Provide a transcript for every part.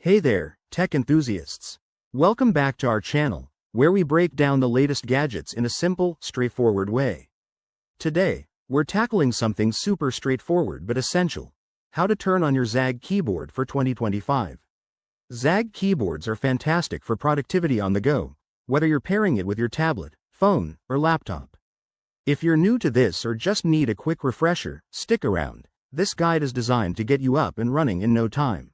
Hey there, tech enthusiasts. Welcome back to our channel, where we break down the latest gadgets in a simple, straightforward way. Today, we're tackling something super straightforward but essential: how to turn on your ZAGG keyboard for 2025. ZAGG keyboards are fantastic for productivity on the go, whether you're pairing it with your tablet, phone, or laptop. If you're new to this or just need a quick refresher, stick around. This guide is designed to get you up and running in no time.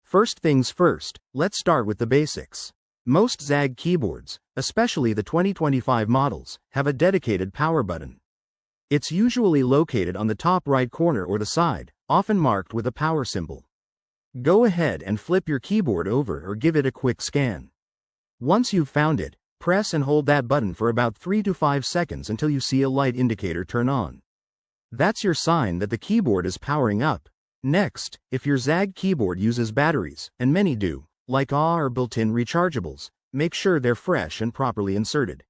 First things first, let's start with the basics. Most ZAGG keyboards, especially the 2025 models, have a dedicated power button. It's usually located on the top right corner or the side, often marked with a power symbol. Go ahead and flip your keyboard over or give it a quick scan. Once you've found it, press and hold that button for about 3 to 5 seconds until you see a light indicator turn on. That's your sign that the keyboard is powering up. Next, if your ZAGG keyboard uses batteries, and many do, like AA or built-in rechargeables, make sure they're fresh and properly inserted.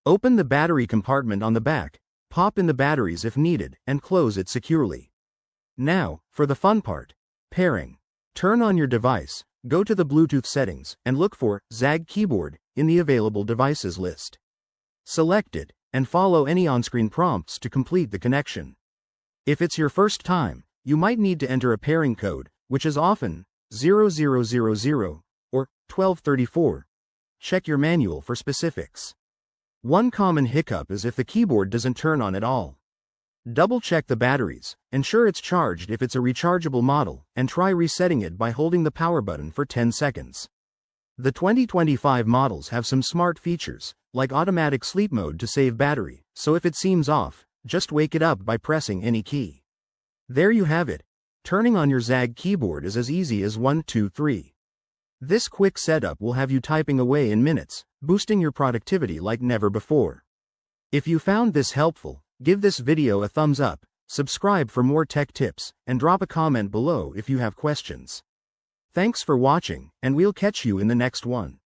Open the battery compartment on the back, pop in the batteries if needed, and close it securely. Now, for the fun part: pairing. Turn on your device, go to the Bluetooth settings, and look for ZAGG keyboard in the available devices list. Select it, and follow any on-screen prompts to complete the connection. If it's your first time, you might need to enter a pairing code, which is often 0000 or 1234. Check your manual for specifics. One common hiccup is if the keyboard doesn't turn on at all. Double-check the batteries, ensure it's charged if it's a rechargeable model, and try resetting it by holding the power button for 10 seconds. The 2025 models have some smart features, like automatic sleep mode to save battery, so if it seems off, just wake it up by pressing any key. There you have it. Turning on your ZAGG keyboard is as easy as 1, 2, 3. This quick setup will have you typing away in minutes, boosting your productivity like never before. If you found this helpful, give this video a thumbs up, subscribe for more tech tips, and drop a comment below if you have questions. Thanks for watching, and we'll catch you in the next one.